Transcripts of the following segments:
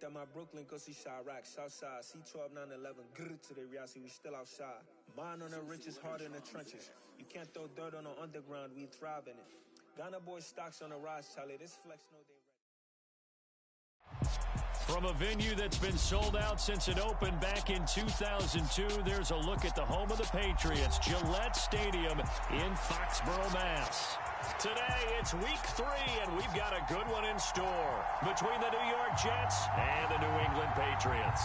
at my Brooklyn, go see Chirac, Southside, C12, 911, grrr to the reality, we still outside. Mine on the richest, heart in the trenches. You can't throw dirt on the underground, we thrive in it. Ghana boy stocks on the rise, Charlie, this flex know they ready. From a venue that's been sold out since it opened back in 2002, there's a look at the home of the Patriots, Gillette Stadium in Foxborough, Mass. Today, it's week 3, and we've got a good one in store between the New York Jets and the New England Patriots.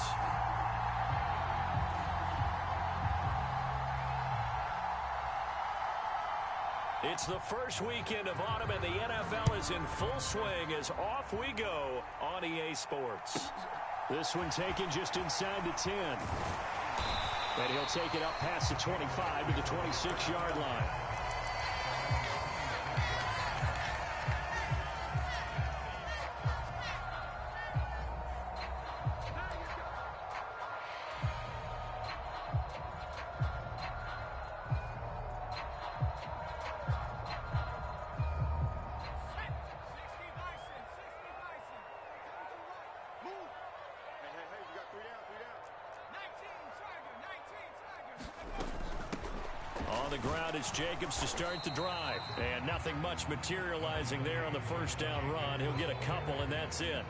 It's the first weekend of autumn, and the NFL is in full swing as off we go on EA Sports. This one taken just inside the 10. And he'll take it up past the 25 to the 26-yard line. Jacobs to start the drive, and nothing much materializing there on the first down run. He'll get a couple, and that's it.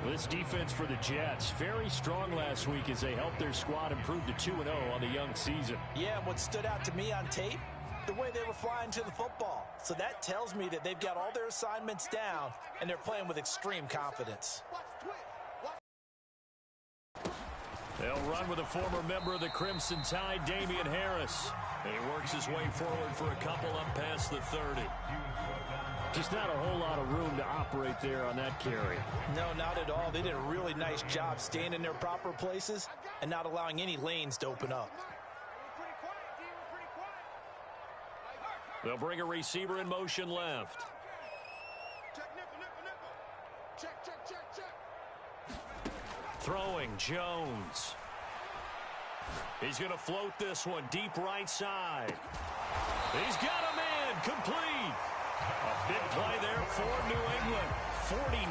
This defense for the Jets, very strong last week as they helped their squad improve to 2-0 on the young season. Yeah, and what stood out to me on tape, the way they were flying to the football. So that tells me that they've got all their assignments down, and they're playing with extreme confidence. They'll run with a former member of the Crimson Tide, Damian Harris. And he works his way forward for a couple up past the 30. Just not a whole lot of room to operate there on that carry. No, not at all. They did a really nice job staying in their proper places and not allowing any lanes to open up. They'll bring a receiver in motion left. Throwing, Jones. He's going to float this one deep right side. He's got a man complete. A big play there for New England. 49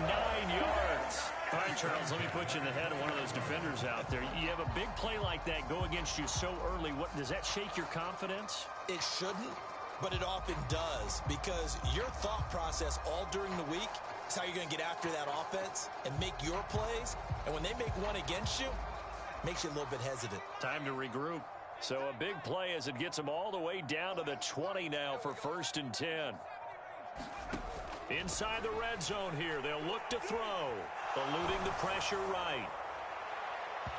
yards. All right, Charles, let me put you in the head of one of those defenders out there. You have a big play like that go against you so early. What does that shake your confidence? It shouldn't, but it often does, because your thought process all during the week is how you're going to get after that offense and make your plays. And when they make one against you, makes you a little bit hesitant. Time to regroup. So a big play as it gets them all the way down to the 20 now for 1st and 10. Inside the red zone here. They'll look to throw. Eluding the pressure right.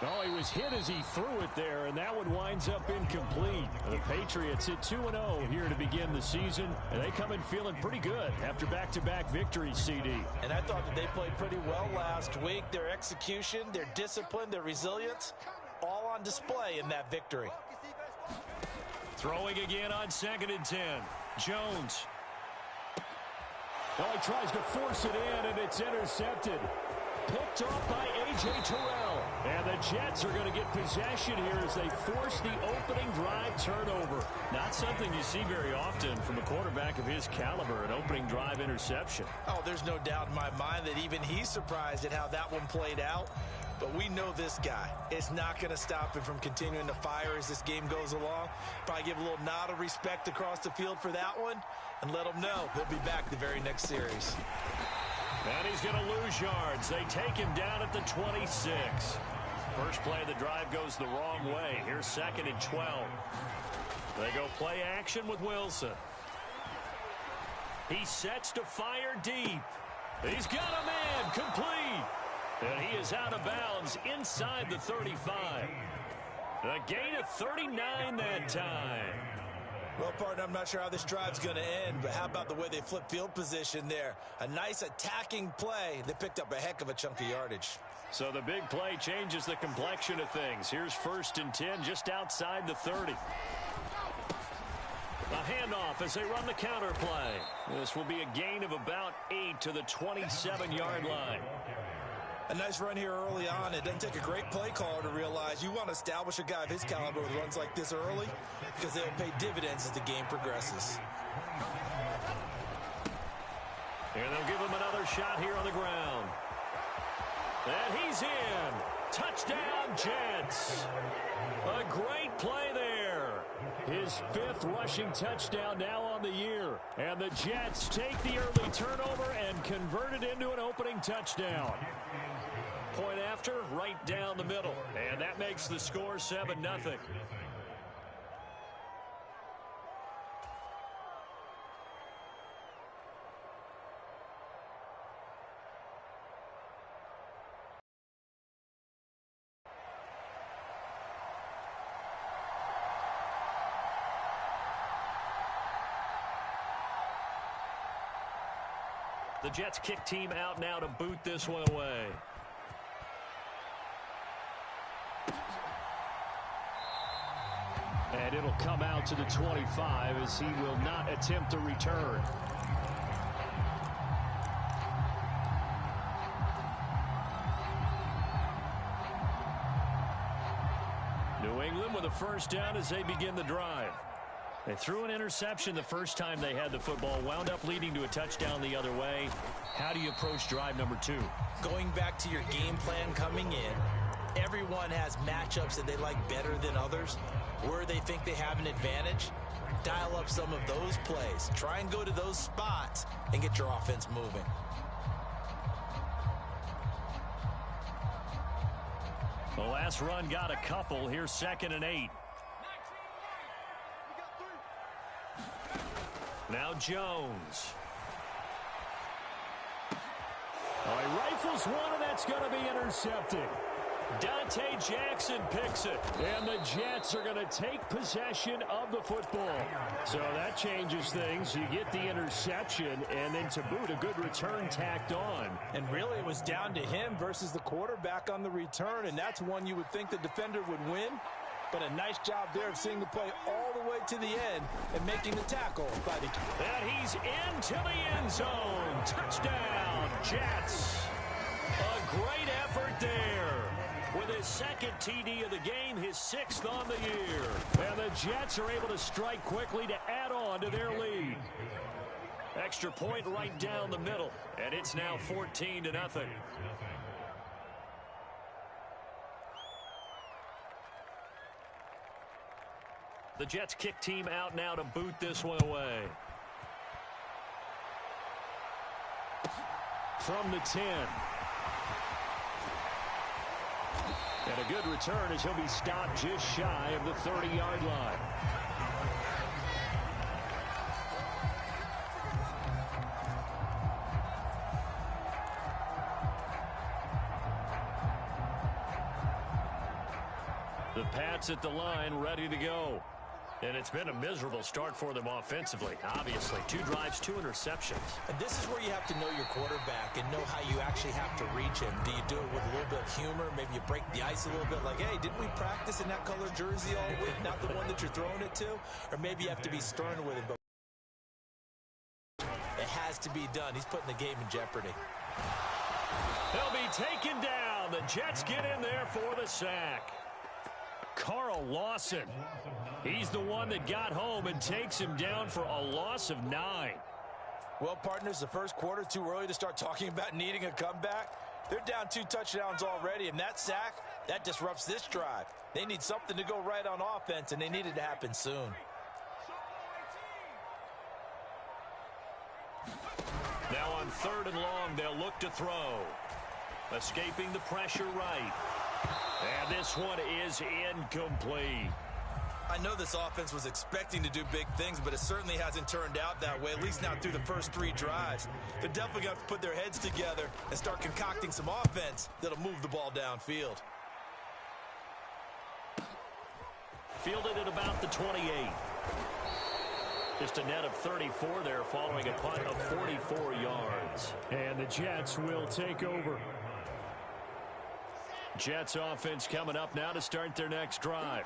Oh, he was hit as he threw it there, and that one winds up incomplete. The Patriots hit 2-0 here to begin the season, and they come in feeling pretty good after back-to-back victories, CD. And I thought that they played pretty well last week. Their execution, their discipline, their resilience, all on display in that victory. Throwing again on 2nd and 10. Jones. Oh, he tries to force it in, and it's intercepted. Picked off by A.J. Terrell. And the Jets are going to get possession here as they force the opening drive turnover. Not something you see very often from a quarterback of his caliber, an opening drive interception. Oh, there's no doubt in my mind that even he's surprised at how that one played out. But we know this guy. It's not going to stop him from continuing to fire as this game goes along. Probably give a little nod of respect across the field for that one and let him know he'll be back the very next series. And he's going to lose yards. They take him down at the 26. First play of the drive goes the wrong way. Here's 2nd and 12. They go play action with Wilson. He sets to fire deep. He's got a man complete. And he is out of bounds inside the 35. A gain of 39 that time. Well, partner, I'm not sure how this drive's going to end, but how about the way they flip field position there? A nice attacking play. They picked up a heck of a chunk of yardage. So the big play changes the complexion of things. Here's 1st and 10 just outside the 30. A handoff as they run the counter play. This will be a gain of about 8 to the 27-yard line. A nice run here early on. It doesn't take a great play caller to realize you want to establish a guy of his caliber with runs like this early because they'll pay dividends as the game progresses. And they'll give him another shot here on the ground. And he's in. Touchdown, Jets. A great play there. His 5th rushing touchdown now on the year. And the Jets take the early turnover and convert it into an opening touchdown. Point after, right down the middle. And that makes the score 7-0. The Jets kick team out now to boot this one away. And it'll come out to the 25 as he will not attempt a return. New England with a first down as they begin the drive. They threw an interception the first time they had the football, wound up leading to a touchdown the other way. How do you approach drive number 2? Going back to your game plan coming in, everyone has matchups that they like better than others. Where they think they have an advantage, dial up some of those plays. Try and go to those spots and get your offense moving. The last run got a couple. Here's 2nd and 8. Now Jones. Oh, he rifles one, and that's going to be intercepted. Dante Jackson picks it. And the Jets are going to take possession of the football. So that changes things. You get the interception, and then to boot, a good return tacked on. And really, it was down to him versus the quarterback on the return, and that's one you would think the defender would win. But a nice job there of seeing the play all the way to the end and making the tackle by the keeper. And he's into the end zone. Touchdown, Jets. A great effort there. With his 2nd TD of the game, his 6th on the year. And the Jets are able to strike quickly to add on to their lead. Extra point right down the middle. And it's now 14-0. The Jets kick team out now to boot this one away. From the 10. And a good return as he'll be stopped just shy of the 30-yard line. The Pats at the line, ready to go. And it's been a miserable start for them offensively. Obviously, 2 drives, 2 interceptions. And this is where you have to know your quarterback and know how you actually have to reach him. Do you do it with a little bit of humor? Maybe you break the ice a little bit like, hey, didn't we practice in that color jersey all week? Not the one that you're throwing it to? Or maybe you have to be stern with him. But it has to be done. He's putting the game in jeopardy. They'll be taken down. The Jets get in there for the sack. Carl Lawson. He's the one that got home and takes him down for a loss of 9. Well, partners, the first quarter, too early to start talking about needing a comeback. They're down 2 touchdowns already, and that sack, that disrupts this drive. They need something to go right on offense, and they need it to happen soon. Now on 3rd and long, they'll look to throw. Escaping the pressure right. And this one is incomplete. I know this offense was expecting to do big things, but it certainly hasn't turned out that way, at least not through the first 3 drives. They're definitely going to have to put their heads together and start concocting some offense that'll move the ball downfield. Fielded at about the 28. Just a net of 34 there following a punt of 44 yards. And the Jets will take over. Jets offense coming up now to start their next drive.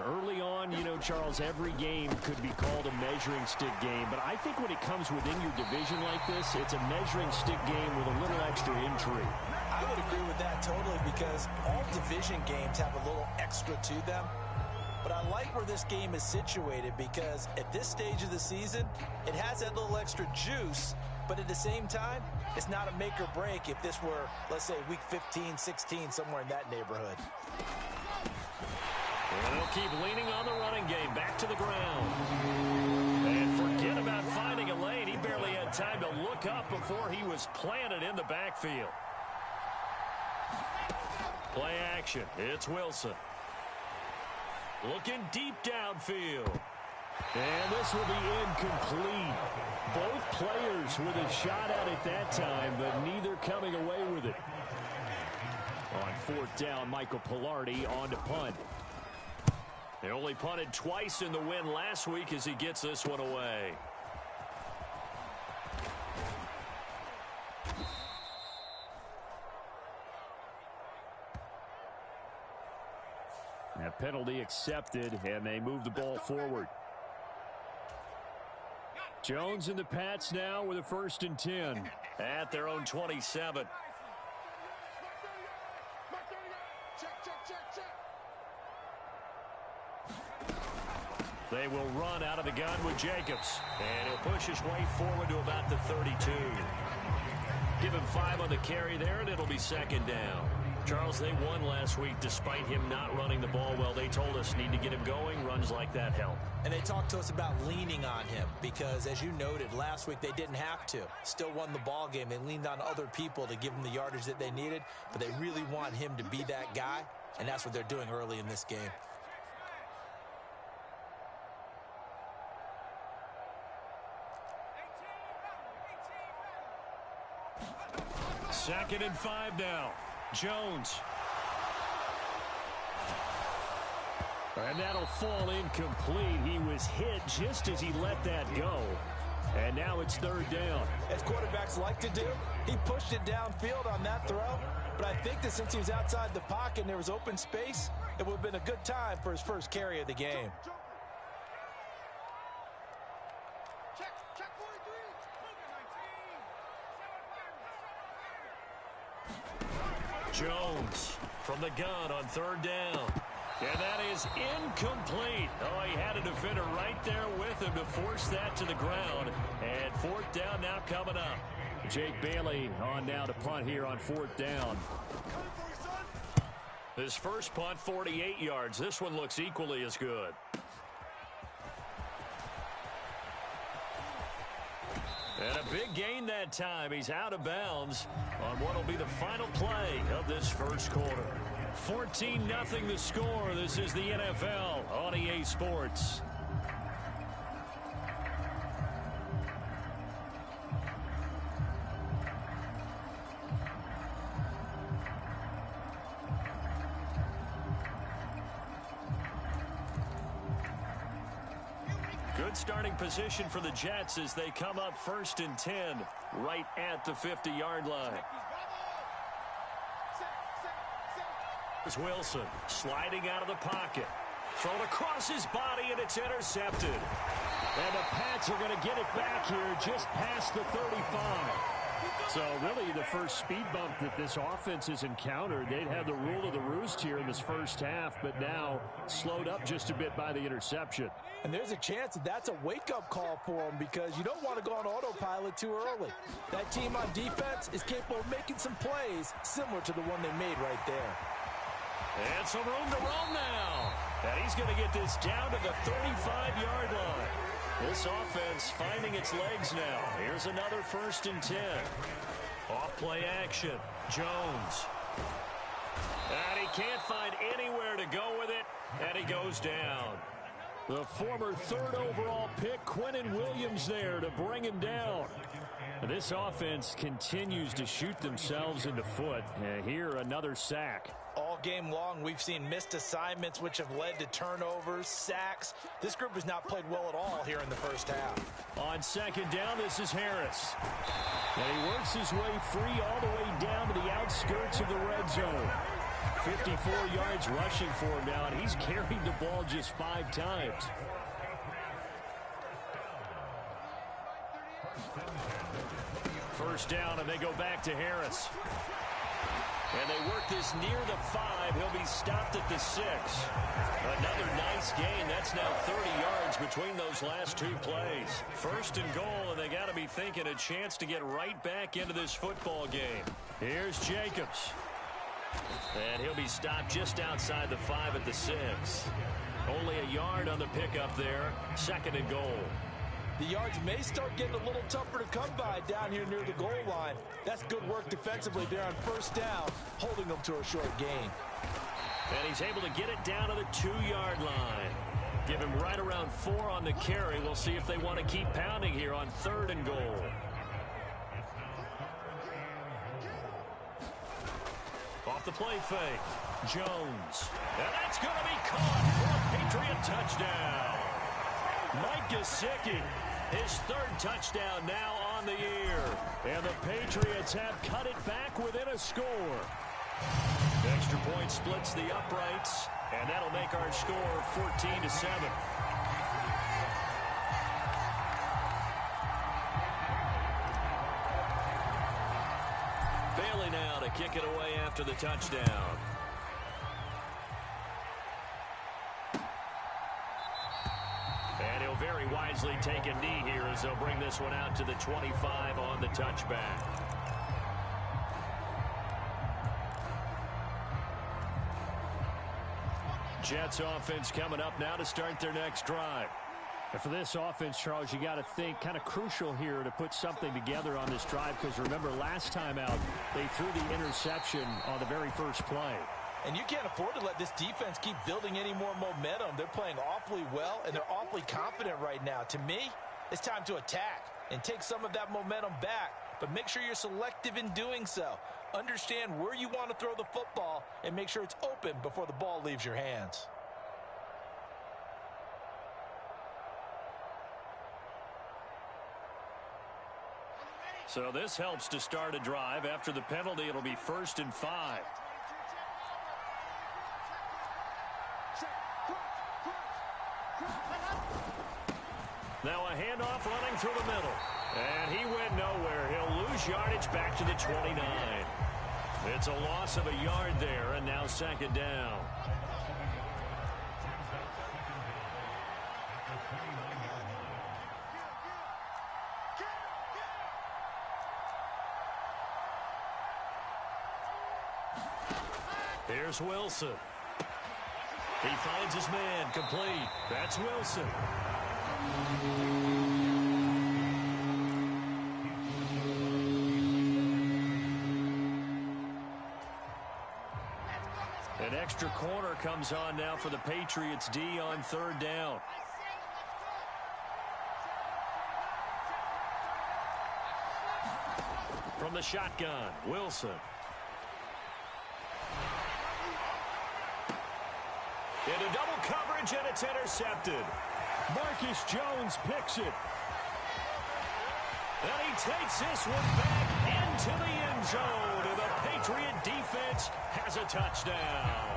Early on, you know, Charles, every game could be called a measuring stick game. But I think when it comes within your division like this, it's a measuring stick game with a little extra intrigue. I would agree with that totally because all division games have a little extra to them. But I like where this game is situated because at this stage of the season, it has that little extra juice But at the same time, it's not a make or break if this were, let's say, week 15, 16, somewhere in that neighborhood. And they'll keep leaning on the running game. Back to the ground. And forget about finding a lane. He barely had time to look up before he was planted in the backfield. Play action. It's Wilson. Looking deep downfield. And this will be incomplete. Both players with a shot at it that time, but neither coming away with it. On fourth down, Michael Pilardi on to punt. They only punted twice in the win last week as he gets this one away. That penalty accepted, and they move the ball forward. Jones and the Pats now with a 1st and 10. At their own 27. They will run out of the gun with Jacobs. And he'll push his way forward to about the 32. Give him 5 on the carry there, and it'll be 2nd down. Charles, they won last week despite him not running the ball well. They told us need to get him going. Runs like that help. And they talked to us about leaning on him because, as you noted, last week they didn't have to. Still won the ball game. They leaned on other people to give them the yardage that they needed, but they really want him to be that guy, and that's what they're doing early in this game. 2nd and 5 now. Jones. And that'll fall incomplete. He was hit just as he let that go. And now it's 3rd down. As quarterbacks like to do, he pushed it downfield on that throw. But I think that since he was outside the pocket and there was open space, it would have been a good time for his first carry of the game. Jones from the gun on 3rd down. And that is incomplete. Oh, he had a defender right there with him to force that to the ground. And 4th down now coming up. Jake Bailey on now to punt here on 4th down. His first punt, 48 yards. This one looks equally as good. And a big gain that time. He's out of bounds on what will be the final play of this first quarter. 14-0 the score. This is the NFL on EA Sports. Good starting position for the Jets as they come up 1st and 10 right at the 50-yard line. Here's Wilson sliding out of the pocket. Thrown across his body, and it's intercepted. And the Pats are going to get it back here just past the 35. So really the first speed bump that this offense has encountered. They'd had the rule of the roost here in this first half, but now slowed up just a bit by the interception. And there's a chance that that's a wake-up call for them because you don't want to go on autopilot too early. That team on defense is capable of making some plays similar to the one they made right there. And some room to roam now. And he's going to get this down to the 35-yard line. This offense finding its legs now. Here's another 1st and 10. Off play action. Jones. And he can't find anywhere to go with it. And he goes down. The former 3rd overall pick, Quinnen Williams, there to bring him down. This offense continues to shoot themselves in the foot. Here, another sack. All game long, we've seen missed assignments, which have led to turnovers, sacks. This group has not played well at all here in the first half. On 2nd down, this is Harris. And he works his way free all the way down to the outskirts of the red zone. 54 yards rushing for him now, and he's carried the ball just 5 times. First down, and they go back to Harris. And they work this near the 5. He'll be stopped at the 6. Another nice gain. That's now 30 yards between those last two plays. First and goal, and they got to be thinking a chance to get right back into this football game. Here's Jacobs. And he'll be stopped just outside the 5 at the 6. Only a yard on the pickup there. Second and goal. The yards may start getting a little tougher to come by down here near the goal line. That's good work defensively there on first down, holding them to a short gain. And he's able to get it down to the 2-yard line. Give him right around 4 on the carry. We'll see if they want to keep pounding here on 3rd and goal. Off the play fake. Jones. And that's going to be caught for a Patriot touchdown. Mike Gesicki, his 3rd touchdown now on the year. And the Patriots have cut it back within a score. Extra point splits the uprights, and that'll make our score 14-7. Bailey now to kick it away after the touchdown. And he'll very wisely take a knee here as they'll bring this one out to the 25 on the touchback. Jets offense coming up now to start their next drive. And for this offense, Charles, you got to think kind of crucial here to put something together on this drive, because remember last time out they threw the interception on the very first play. And you can't afford to let this defense keep building any more momentum. They're playing awfully well, and they're awfully confident right now. To me, it's time to attack and take some of that momentum back, but make sure you're selective in doing so. Understand where you want to throw the football and make sure it's open before the ball leaves your hands. So this helps to start a drive. After the penalty, it'll be 1st and 5. Now a handoff running through the middle. And he went nowhere. He'll lose yardage back to the 29. It's a loss of a yard there, and now 2nd down. Here's Wilson. He finds his man, complete. That's Wilson. An extra corner comes on now for the Patriots D on 3rd down. From the shotgun, Wilson. Into double coverage, and it's intercepted. Marcus Jones picks it. And he takes this one back into the end zone, and the Patriot defense has a touchdown.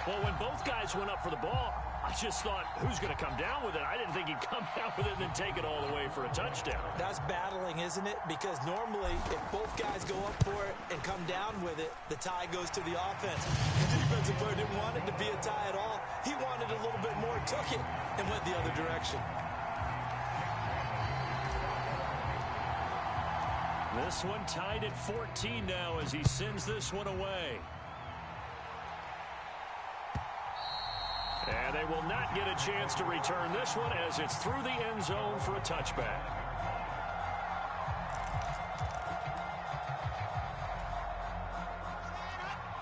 Well, when both guys went up for the ball, I just thought, who's going to come down with it? I didn't think he'd come down with it and then take it all the way for a touchdown. That's battling, isn't it? Because normally, if both guys go up for it and come down with it, the tie goes to the offense. The defensive player didn't want it to be a tie at all. He wanted a little bit more, took it, and went the other direction. This one tied at 14 now as he sends this one away. And they will not get a chance to return this one as it's through the end zone for a touchback.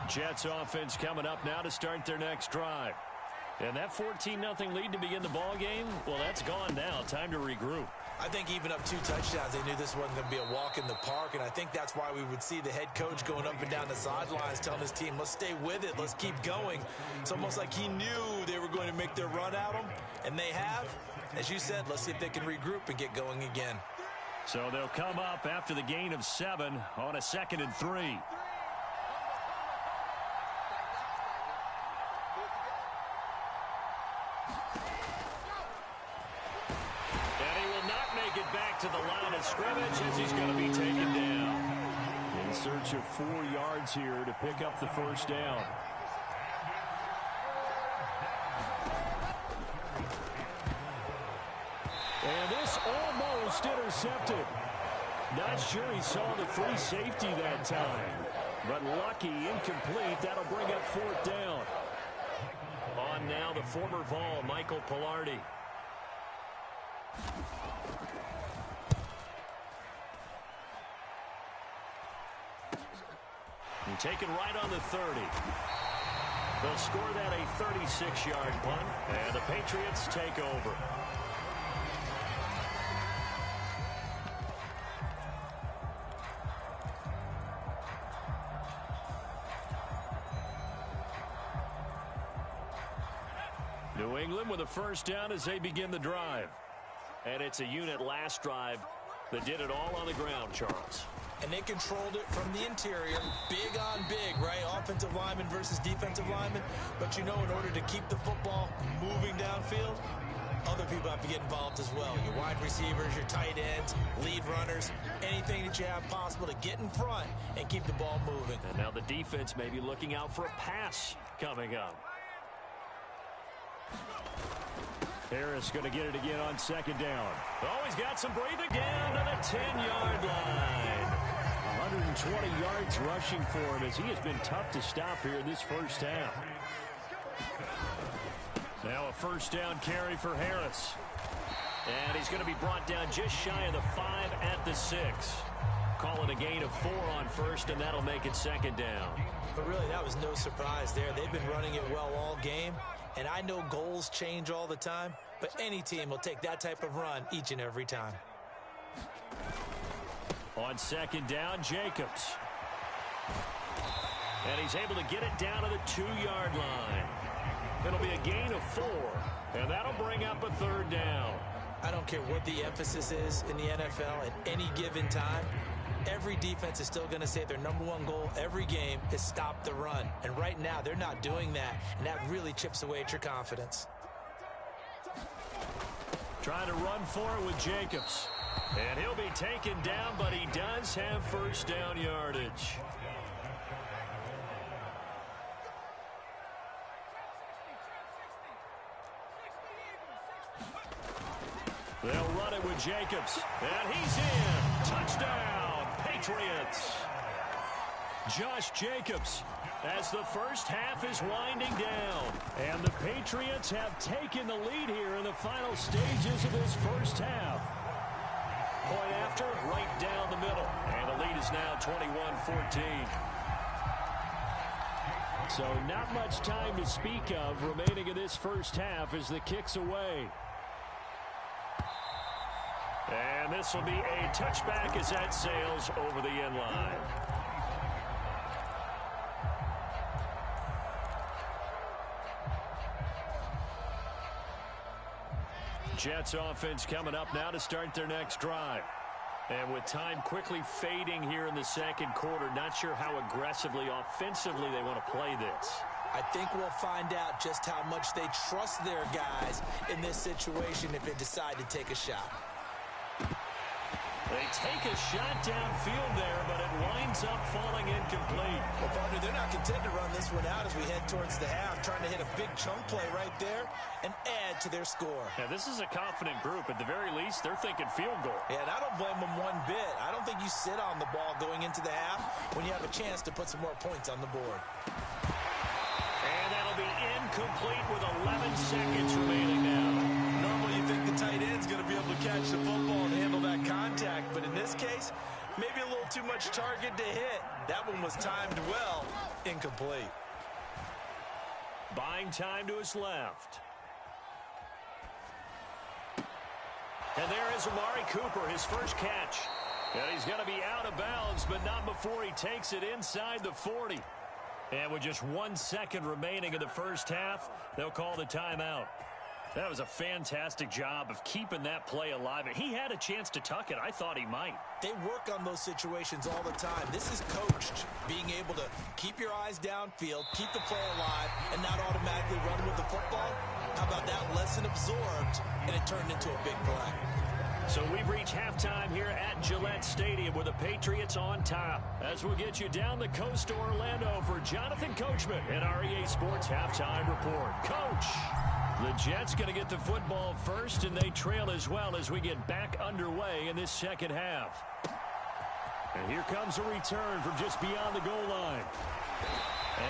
Jets offense coming up now to start their next drive. And that 14-0 lead to begin the ball game, well, that's gone now. Time to regroup. I think even up 2 touchdowns, they knew this wasn't going to be a walk in the park, and I think that's why we would see the head coach going up and down the sidelines telling his team, let's stay with it, let's keep going. It's almost like he knew they were going to make their run at him, and they have. As you said, let's see if they can regroup and get going again. So they'll come up after the gain of 7 on a 2nd and 3. To the line of scrimmage as he's going to be taken down. search of 4 yards here to pick up the first down. And this almost intercepted. Not sure he saw the free safety that time. But lucky, incomplete. That'll bring up 4th down. On now, the former Vol, Michael Palardy. And taken right on the 30. They'll score that a 36-yard punt, and the Patriots take over. New England with a first down as they begin the drive. And it's a unit last drive that did it all on the ground, Charles. And they controlled it from the interior. Big on big, right? Offensive lineman versus defensive lineman. But you know, in order to keep the football moving downfield, other people have to get involved as well. Your wide receivers, your tight ends, lead runners, anything that you have possible to get in front and keep the ball moving. And now the defense may be looking out for a pass coming up. Harris going to get it again on 2nd down. Oh, he's got some breathing down to the 10-yard line. 120 yards rushing for him as he has been tough to stop here in this first half. Now a first down carry for Harris. And he's going to be brought down just shy of the 5 at the 6. Calling a gain of 4 on first, and that'll make it 2nd down. But really, that was no surprise there. They've been running it well all game. And I know goals change all the time, but any team will take that type of run each and every time. On 2nd down, Jacobs. And he's able to get it down to the 2-yard line. It'll be a gain of 4, and that'll bring up a 3rd down. I don't care what the emphasis is in the NFL at any given time. Every defense is still going to say their #1 goal every game is stop the run. And right now, they're not doing that, and that really chips away at your confidence. Trying to run for it with Jacobs. And he'll be taken down, but he does have first down yardage. They'll run it with Jacobs. And he's in. Touchdown. Patriots. Josh Jacobs as the first half is winding down. And the Patriots have taken the lead here in the final stages of this first half. Point after, right down the middle. And the lead is now 21-14. So not much time to speak of remaining in this first half as the kick's away. And this will be a touchback as that sails over the end line. Jets offense coming up now to start their next drive. And with time quickly fading here in the second quarter, not sure how aggressively, offensively they want to play this. I think we'll find out just how much they trust their guys in this situation if they decide to take a shot. They take a shot downfield there, but it winds up falling incomplete. Well, partner, they're not content to run this one out as we head towards the half, trying to hit a big chunk play right there and add to their score. Yeah, this is a confident group. At the very least, they're thinking field goal. Yeah, and I don't blame them one bit. I don't think you sit on the ball going into the half when you have a chance to put some more points on the board. And that'll be incomplete with 11 seconds remaining now. Normally you think the tight end's going to be able to catch the football and handle that contact, but in this case, maybe a little too much target to hit. That one was timed well, incomplete. Buying time to his left. And there is Amari Cooper, his first catch. And he's going to be out of bounds, but not before he takes it inside the 40. And with just 1 second remaining in the first half, they'll call the timeout. That was a fantastic job of keeping that play alive. He had a chance to tuck it. I thought he might. They work on those situations all the time. This is coached, being able to keep your eyes downfield, keep the play alive, and not automatically run with the football. How about that lesson absorbed, and it turned into a big play? So we've reached halftime here at Gillette Stadium with the Patriots on top. As we'll get you down the coast to Orlando for Jonathan Coachman and our EA Sports Halftime Report. Coach, the Jets going to get the football first, and they trail as well as we get back underway in this second half. And here comes a return from just beyond the goal line.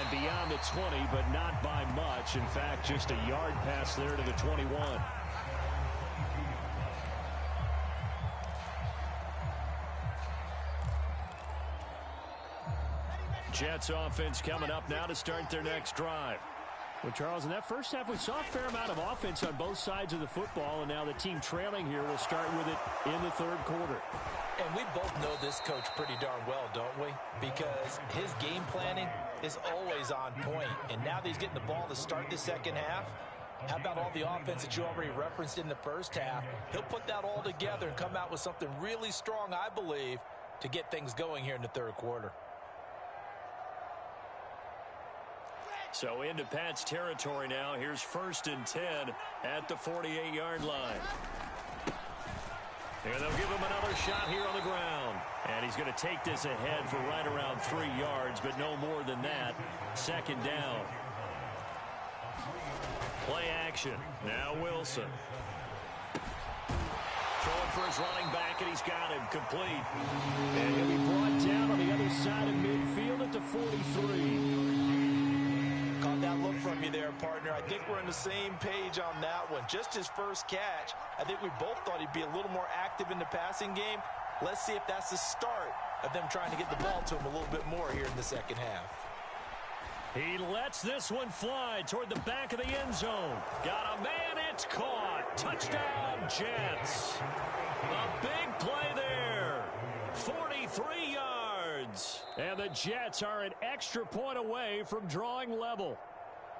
And beyond the 20, but not by much. In fact, just a yard pass there to the 21. Jets offense coming up now to start their next drive. Well, Charles, in that first half, we saw a fair amount of offense on both sides of the football, and now the team trailing here will start with it in the third quarter. And we both know this coach pretty darn well, don't we? Because his game planning is always on point. And now that he's getting the ball to start the second half, how about all the offense that you already referenced in the first half? He'll put that all together and come out with something really strong, I believe, to get things going here in the third quarter. So into Pat's territory now. Here's 1st and 10 at the 48-yard line. And they'll give him another shot here on the ground. And he's going to take this ahead for right around 3 yards, but no more than that. 2nd down. Play action. Now Wilson. Throwing for his running back, and he's got him complete. And he'll be brought down on the other side of midfield at the 43. Caught that look from you there, partner. I think we're on the same page on that one. Just his first catch. I think we both thought he'd be a little more active in the passing game. Let's see if that's the start of them trying to get the ball to him a little bit more here in the second half. He lets this one fly toward the back of the end zone. Got a man, it's caught. Touchdown, Jets. A big play there. 43 yards. And the Jets are an extra point away from drawing level.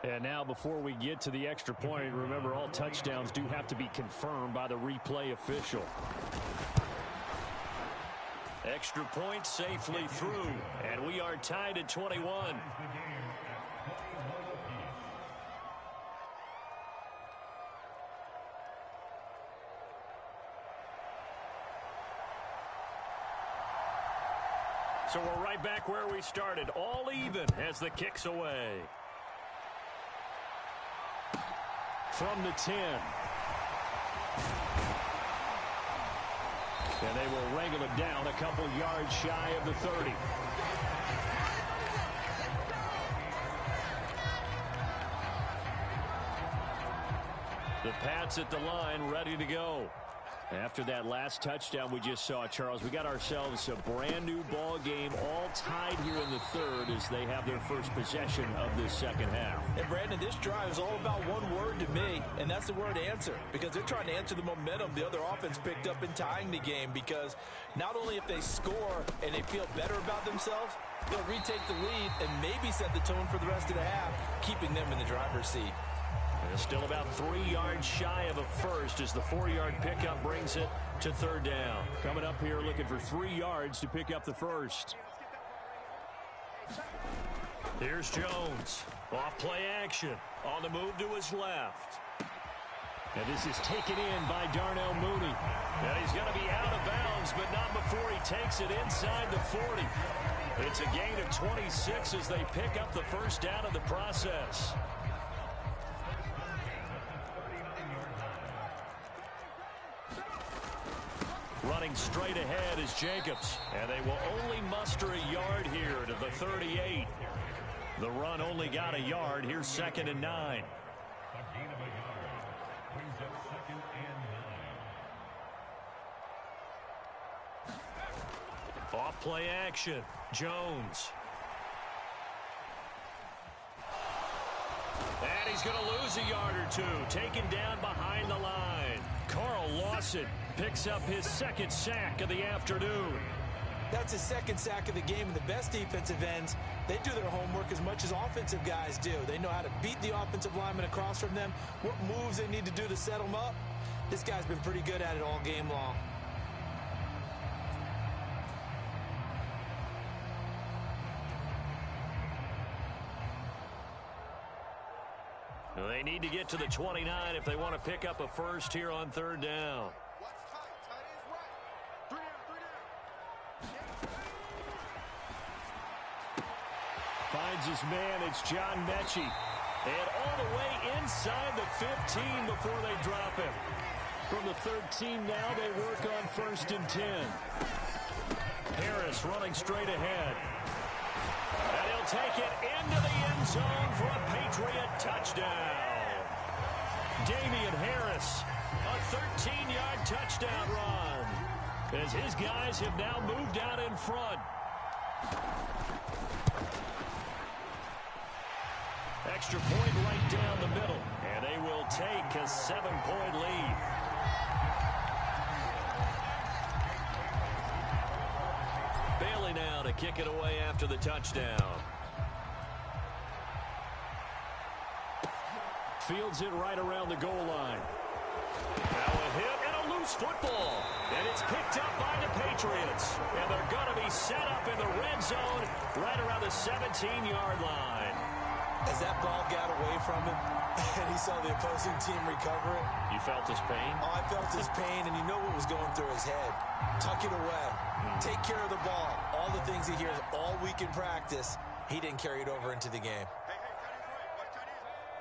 And now before we get to the extra point, remember all touchdowns do have to be confirmed by the replay official. Extra point safely through. And we are tied at 21. So we're right back where we started, all even as the kick's away. From the 10. And they will wrangle it down a couple yards shy of the 30. The Pats at the line, ready to go. After that last touchdown we just saw, Charles, we got ourselves a brand new ball game, all tied here in the third as they have their first possession of this second half. And Brandon, this drive is all about one word to me, and that's the word answer, because they're trying to answer the momentum the other offense picked up in tying the game, because not only if they score and they feel better about themselves, they'll retake the lead and maybe set the tone for the rest of the half, keeping them in the driver's seat. And still about 3 yards shy of a first as the 4-yard pickup brings it to 3rd down. Coming up here looking for 3 yards to pick up the first. Here's Jones. Off play action. On the move to his left. And this is taken in by Darnell Mooney. And he's going to be out of bounds, but not before he takes it inside the 40. It's a gain of 26 as they pick up the first down in the process. Running straight ahead is Jacobs. And they will only muster a yard here to the 38. The run only got a yard. Here's 2nd and 9. Off play action. Jones. And he's going to lose a yard or two. Taken down behind the line. Carl Lawson picks up his 2nd sack of the afternoon. That's his 2nd sack of the game, and the best defensive ends, they do their homework as much as offensive guys do. They know how to beat the offensive lineman across from them, what moves they need to do to set them up. This guy's been pretty good at it all game long. They need to get to the 29 if they want to pick up a first here on 3rd down. finds his man. It's John Mechie. And all the way inside the 15 before they drop him. From the 13 now, they work on 1st and 10. Harris running straight ahead. And he'll take it into the end zone for a Patriot touchdown. Damian Harris, a 13-yard touchdown run, as his guys have now moved out in front. Extra point right down the middle, and they will take a 7-point lead. Bailey now to kick it away after the touchdown. Fields it right around the goal line. Now a hit and a loose football. And it's picked up by the Patriots. And they're going to be set up in the red zone right around the 17-yard line. As that ball got away from him and he saw the opposing team recover it. You felt his pain? Oh, I felt his pain, and you know what was going through his head. Tuck it away. Take care of the ball. All the things he hears all week in practice, he didn't carry it over into the game.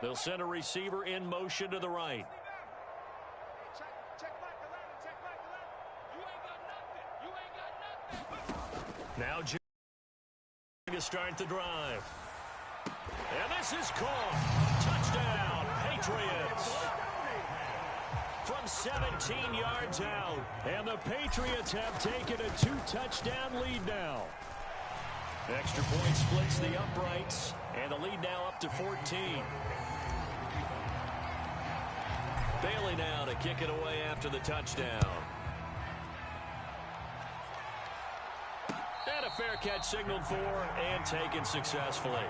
They'll send a receiver in motion to the right. Now to start the drive. And this is caught. Touchdown, Patriots. From 17 yards out. And the Patriots have taken a 2-touchdown lead now. Extra point splits the uprights. And the lead now up to 14. Bailey now to kick it away after the touchdown. And a fair catch signaled for and taken successfully.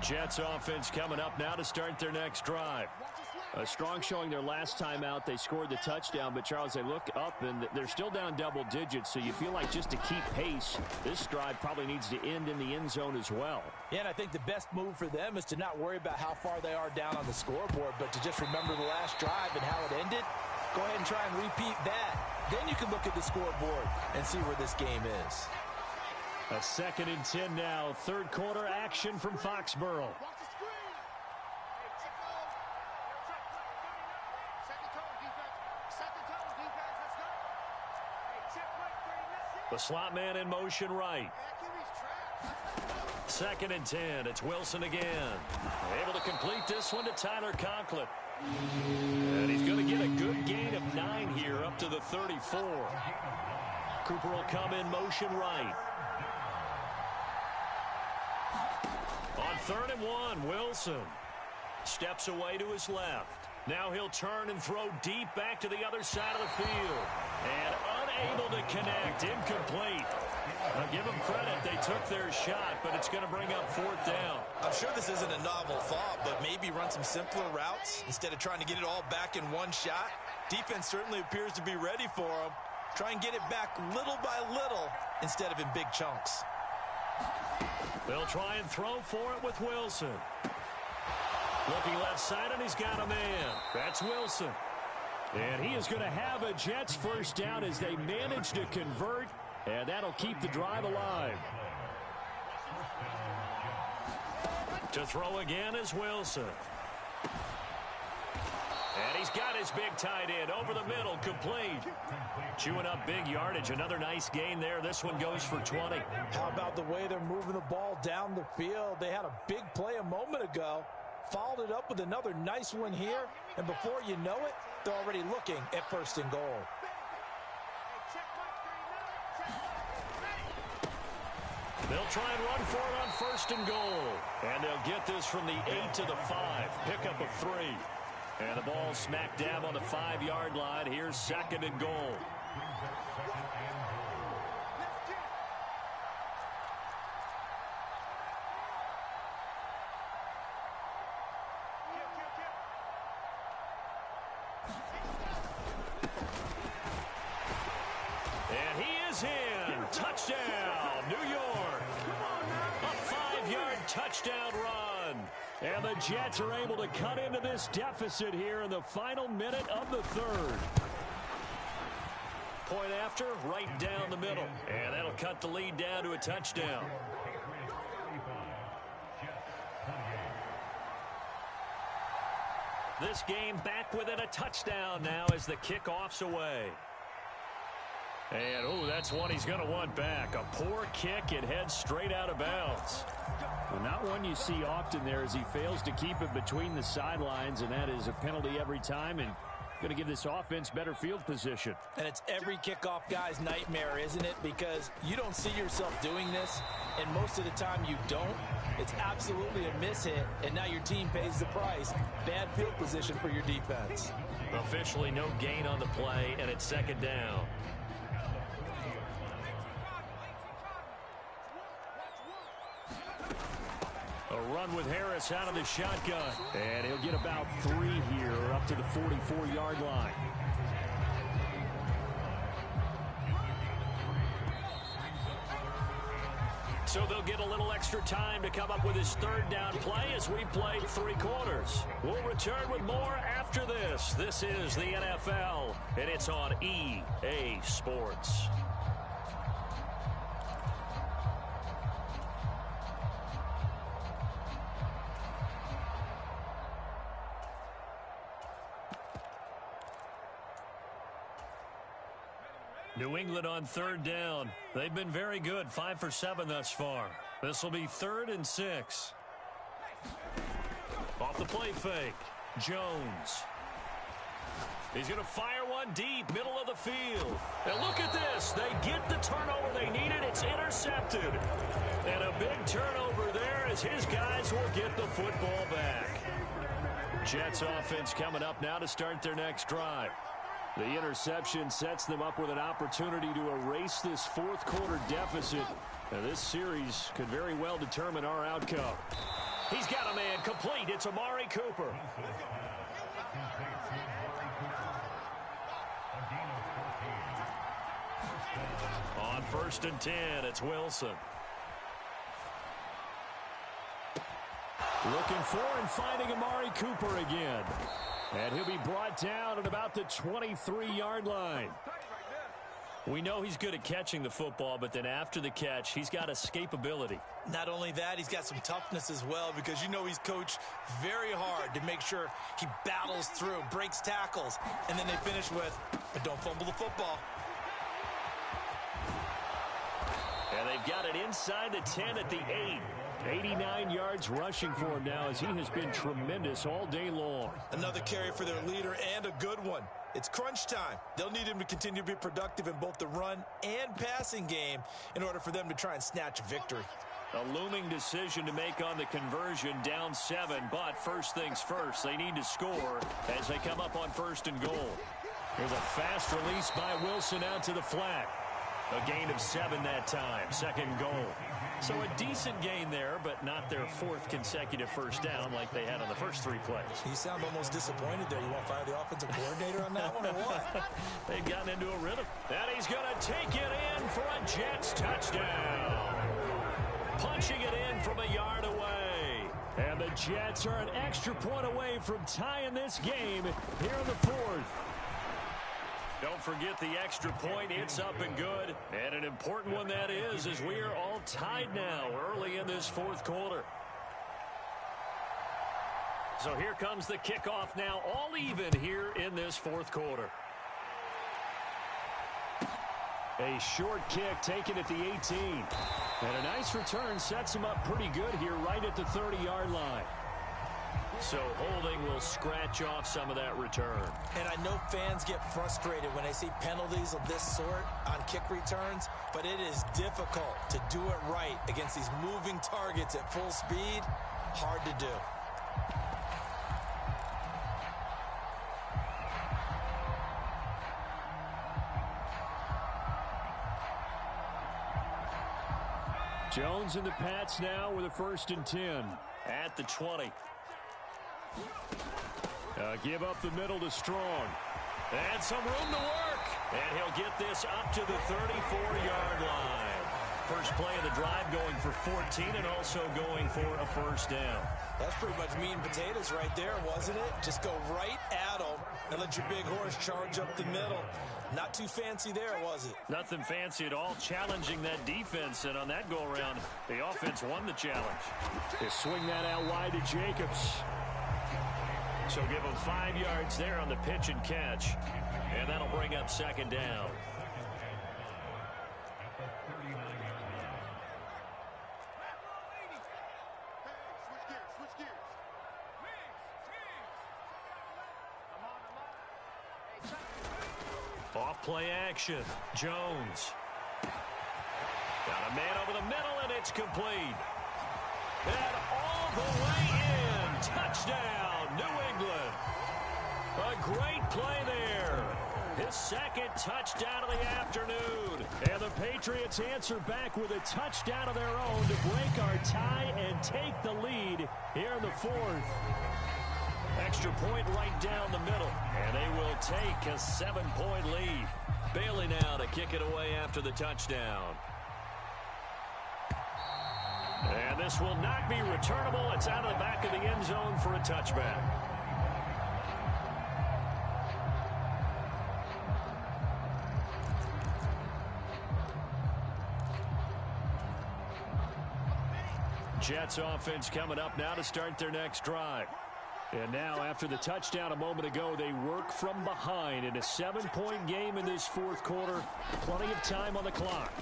Jets offense coming up now to start their next drive. A strong showing their last time out. They scored the touchdown, but Charles, they look up and they're still down double digits, so you feel like just to keep pace, this drive probably needs to end in the end zone as well. Yeah, and I think the best move for them is to not worry about how far they are down on the scoreboard, but to just remember the last drive and how it ended. Go ahead and try and repeat that. Then you can look at the scoreboard and see where this game is. A 2nd and 10 now. Third quarter action from Foxborough. The slot man in motion right. 2nd and 10. It's Wilson again. Able to complete this one to Tyler Conklin. And he's going to get a good gain of 9 here up to the 34. Cooper will come in motion right. On 3rd and 1, Wilson steps away to his left. Now he'll turn and throw deep back to the other side of the field. And unable to connect, incomplete. I'll give them credit, they took their shot, but it's going to bring up 4th down. I'm sure this isn't a novel thought, but maybe run some simpler routes instead of trying to get it all back in one shot. Defense certainly appears to be ready for them. Try and get it back little by little instead of in big chunks. They'll try and throw for it with Wilson. Looking left side, and he's got a man. That's Wilson. And he is going to have a Jets first down as they manage to convert, and that'll keep the drive alive. To throw again is Wilson. And he's got his big tight end over the middle, complete. Chewing up big yardage. Another nice gain there. This one goes for 20. How about the way they're moving the ball down the field? They had a big play a moment ago. Followed it up with another nice one here. And before you know it, they're already looking at 1st and goal. They'll try and run for it on 1st and goal. And they'll get this from the 8 to the 5. Pickup of 3. And the ball smack dab on the 5-yard line. Here's 2nd and goal. And he is in. Touchdown, New York. A 5-yard touchdown run. And the Jets are able to cut into this deficit here in the final minute of the 3rd. point after, right down the middle. And that'll cut the lead down to a touchdown. This game back within a touchdown now as the kickoff's away. And, oh, that's one he's going to want back. A poor kick. It heads straight out of bounds. Well, not one you see often there as he fails to keep it between the sidelines, and that is a penalty every time and going to give this offense better field position. And it's every kickoff guy's nightmare, isn't it? Because you don't see yourself doing this, and most of the time you don't. It's absolutely a mishit, and now your team pays the price. Bad field position for your defense. Officially no gain on the play, and it's second down. A run with Harris out of the shotgun. And he'll get about 3 here up to the 44-yard line. So they'll get a little extra time to come up with his third down play as we played 3 quarters. We'll return with more after this. This is the NFL, and it's on EA Sports. New England on third down. They've been very good, 5 for 7 thus far. This will be 3rd and 6. Off the play fake, Jones. He's going to fire one deep, middle of the field. And look at this. They get the turnover they needed. It's intercepted. And a big turnover there as his guys will get the football back. Jets offense coming up now to start their next drive. The interception sets them up with an opportunity to erase this fourth quarter deficit. Now, this series could very well determine our outcome. He's got a man complete. It's Amari Cooper. On 1st and 10, it's Wilson. Looking for and finding Amari Cooper again. And he'll be brought down at about the 23-yard line. We know he's good at catching the football, but then after the catch, he's got escapability. Not only that, he's got some toughness as well, because you know he's coached very hard to make sure he battles through, breaks tackles, and then they finish with, but don't fumble the football. And they've got it inside the 10 at the 8. 89 yards rushing for him now as he has been tremendous all day long. Another carry for their leader and a good one. It's crunch time. They'll need him to continue to be productive in both the run and passing game in order for them to try and snatch a victory. A looming decision to make on the conversion, down 7, but first things first, they need to score as they come up on 1st and goal. Here's a fast release by Wilson out to the flat. A gain of 7 that time, 2nd goal. So a decent gain there, but not their 4th consecutive first down like they had on the first 3 plays. You sound almost disappointed there. You want to fire the offensive coordinator on that one or what? They've gotten into a rhythm. And he's going to take it in for a Jets touchdown. Punching it in from a yard away. And the Jets are an extra point away from tying this game here in the 4th. Don't forget the extra point. It's up and good. And an important one that is, as we are all tied now early in this 4th quarter. So here comes the kickoff now, all even here in this 4th quarter. A short kick taken at the 18. And a nice return sets him up pretty good here right at the 30-yard line. So holding will scratch off some of that return. And I know fans get frustrated when they see penalties of this sort on kick returns, but it is difficult to do it right against these moving targets at full speed. Hard to do. Jones and the Pats now with a 1st and 10. At the 20. Give up the middle to Strong. And some room to work. And he'll get this up to the 34-yard line. First play of the drive going for 14 and also going for a 1st down. That's pretty much meat and potatoes right there, wasn't it? Just go right at them And let your big horse charge up the middle. Not too fancy there, was it? Nothing fancy at all, challenging that defense. And on that go-around, the offense won the challenge. They swing that out wide to Jacobs. So give him 5 yards there on the pitch and catch. And that'll bring up second down. Off play action. Jones. Got a man over the middle, and it's complete. And all the way in. Touchdown, New England. A great play there. His second touchdown of the afternoon. And the Patriots answer back with a touchdown of their own to break our tie and take the lead here in the fourth. Extra point right down the middle. And they will take a 7-point lead. Bailey now to kick it away after the touchdown. And this will not be returnable. It's out of the back of the end zone for a touchback. Jets offense coming up now to start their next drive. And now, after the touchdown a moment ago, they work from behind in a 7-point game in this fourth quarter. Plenty of time on the clock.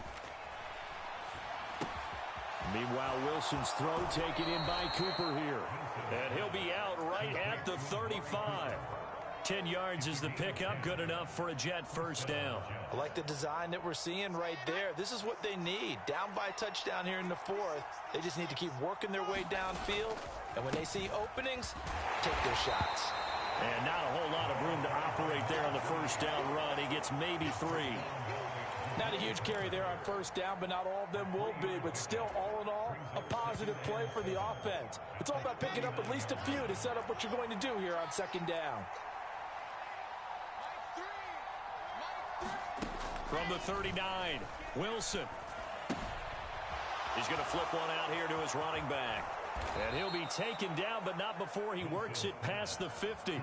Meanwhile, Wilson's throw taken in by Cooper here. And he'll be out right at the 35. 10 yards is the pickup. Good enough for a Jet first down. I like the design that we're seeing right there. This is what they need. Down by a touchdown here in the fourth. They just need to keep working their way downfield. And when they see openings, take their shots. And not a whole lot of room to operate there on the first down run. He gets maybe 3. Not a huge carry there on first down, but not all of them will be. But still, all in all, a positive play for the offense. It's all about picking up at least a few to set up what you're going to do here on second down. From the 39, Wilson. He's going to flip one out here to his running back. And he'll be taken down, but not before he works it past the 50.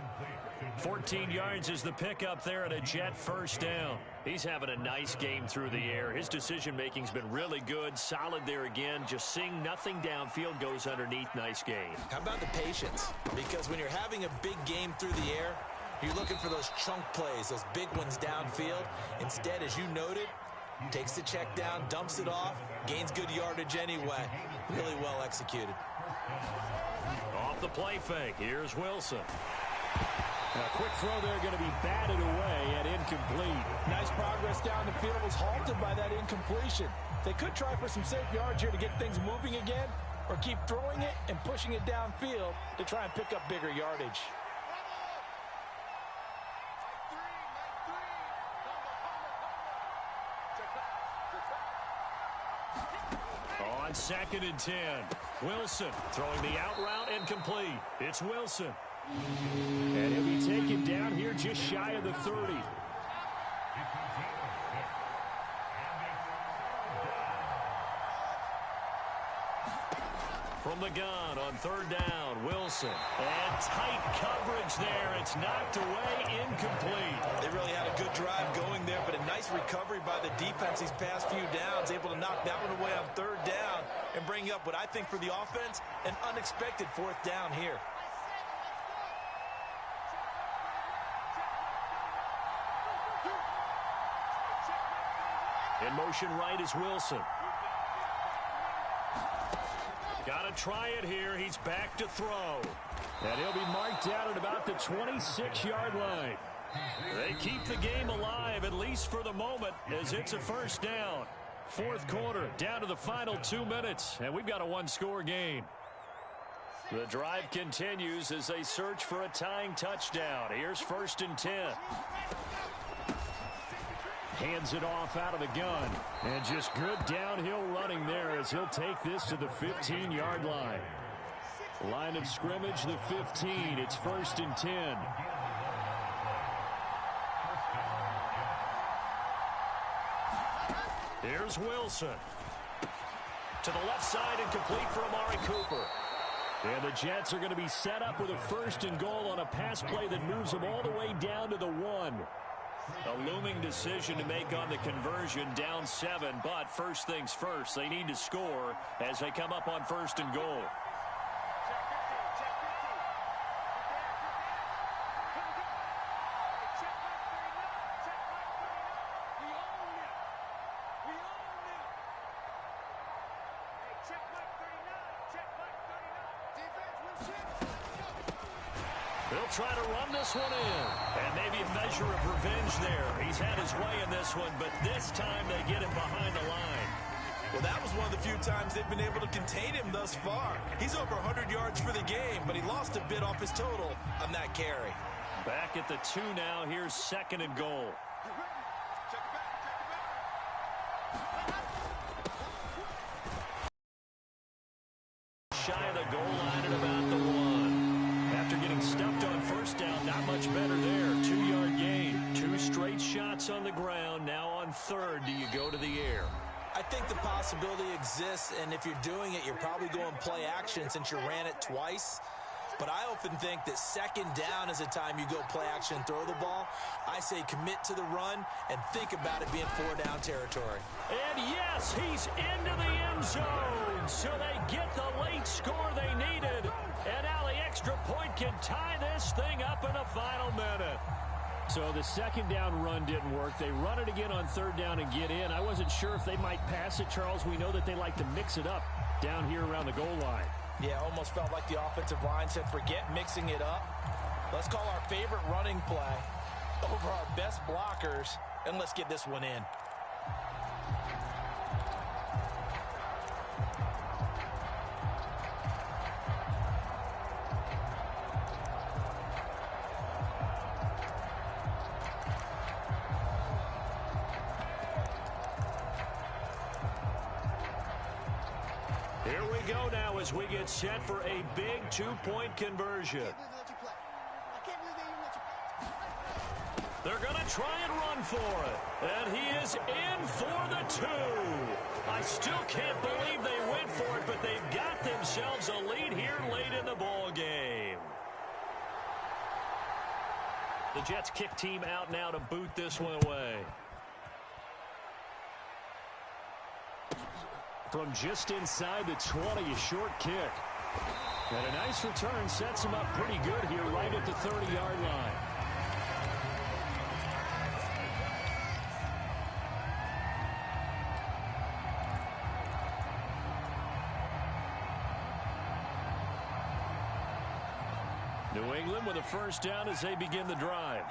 14 yards is the pickup there at a Jet first down. He's having a nice game through the air. His decision-making's been really good, solid there again. Just seeing nothing downfield goes underneath. Nice game. How about the patience? Because when you're having a big game through the air, you're looking for those chunk plays, those big ones downfield. Instead, as you noted, takes the check down, dumps it off, gains good yardage anyway. Really well executed. Off the play fake, here's Wilson. A quick throw there going to be batted away and incomplete. Nice progress down the field, was halted by that incompletion. They could try for some safe yards here to get things moving again, or keep throwing it and pushing it downfield to try and pick up bigger yardage. On 2nd and 10, Wilson throwing the out route incomplete. It's Wilson. And he'll be taken down here just shy of the 30. From the gun on 3rd down, Wilson. And tight coverage there. It's knocked away, incomplete. They really had a good drive going there, but a nice recovery by the defense these past few downs, able to knock that one away on 3rd down and bring up what I think for the offense, an unexpected 4th down here. In motion right is Wilson. Got to try it here. He's back to throw. And he'll be marked down at about the 26-yard line. They keep the game alive, at least for the moment, as it's a first down. 4th quarter, down to the final 2 minutes, and we've got a 1-score game. The drive continues as they search for a tying touchdown. Here's 1st and 10. Hands it off out of the gun. And just good downhill running there as he'll take this to the 15-yard line. Line of scrimmage, the 15. It's 1st and 10. Here's Wilson. To the left side and complete for Amari Cooper. And the Jets are going to be set up with a 1st and goal on a pass play that moves them all the way down to the 1. A looming decision to make on the conversion, down 7, but first things first, they need to score as they come up on 1st and goal. They'll try to run this one in. And maybe a measure of revenge there. He's had his way in this one, but this time they get him behind the line. Well, that was one of the few times they've been able to contain him thus far. He's over 100 yards for the game, but he lost a bit off his total on that carry. Back at the 2 now. Here's 2nd and goal. Shy of the goal line at about the 1. After getting stuffed on 1st down, not much better there. 2-yard gain. 2 straight shots on the ground. Now on 3rd, do you go to the air? I think the possibility exists, and if you're doing it, you're probably going play action since you ran it twice. But I often think that 2nd down is a time you go play action and throw the ball. I say commit to the run and think about it being 4-down territory. And yes, he's into the end zone. So they get the late score they needed. And now the extra point can tie this thing up in the final minute. So the 2nd down run didn't work. They run it again on 3rd down and get in. I wasn't sure if they might pass it, Charles. We know that they like to mix it up down here around the goal line. Yeah, almost felt like the offensive line said, forget mixing it up. Let's call our favorite running play over our best blockers, and let's get this one in. Here we go now as we get set for a big 2-point conversion. They're going to try and run for it. And he is in for the 2. I still can't believe they went for it, but they've got themselves a lead here late in the ball game. The Jets kick team out now to boot this one away. From just inside the 20, a short kick. And a nice return sets him up pretty good here right at the 30-yard line. New England with a 1st down as they begin the drive.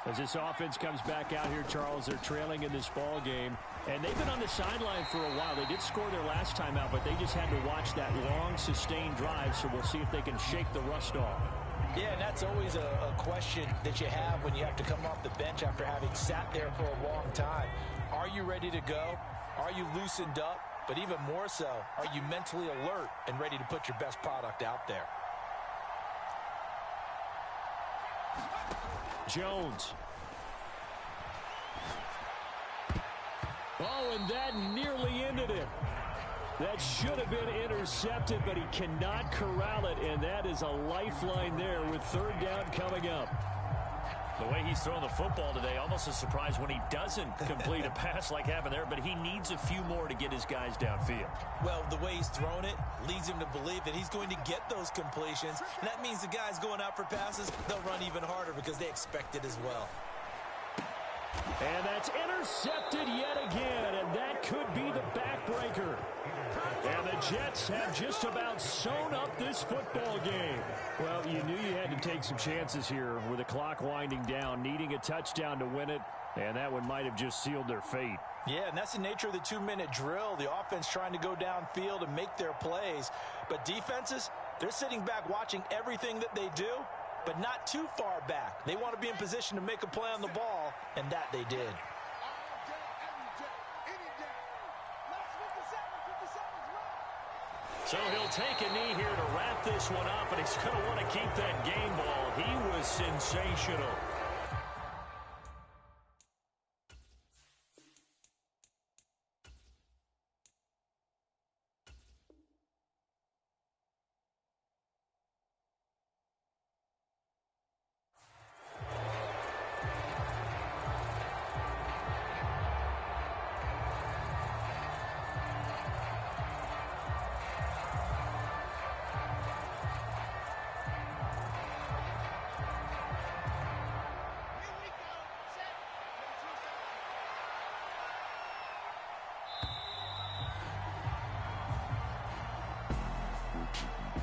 As this offense comes back out here, Charles, they're trailing in this ball game. And they've been on the sideline for a while. They did score their last time out, but they just had to watch that long, sustained drive, so we'll see if they can shake the rust off. Yeah, and that's always a question that you have when you have to come off the bench after having sat there for a long time. Are you ready to go? Are you loosened up? But even more so, are you mentally alert and ready to put your best product out there? Jones. Oh, and that nearly ended it. That should have been intercepted, but he cannot corral it, and that is a lifeline there with 3rd down coming up. The way he's throwing the football today, almost a surprise when he doesn't complete a pass like happened there, but he needs a few more to get his guys downfield. Well, the way he's thrown it leads him to believe that he's going to get those completions, and that means the guys going out for passes, they'll run even harder because they expect it as well. And that's intercepted yet again, and that could be the backbreaker. And the Jets have just about sewn up this football game. Well, you knew you had to take some chances here with the clock winding down, needing a touchdown to win it, and that one might have just sealed their fate. Yeah, and that's the nature of the 2-minute drill. The offense trying to go downfield and make their plays. But defenses, they're sitting back watching everything that they do, but not too far back. They want to be in position to make a play on the ball, and that they did. So he'll take a knee here to wrap this one up, and he's going to want to keep that game ball. He was sensational.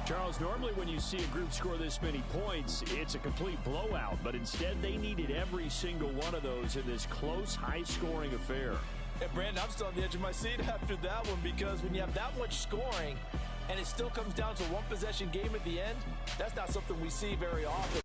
Charles, normally when you see a group score this many points, it's a complete blowout. But instead, they needed every single one of those in this close, high-scoring affair. And Brandon, I'm still on the edge of my seat after that one, because when you have that much scoring and it still comes down to one possession game at the end, that's not something we see very often.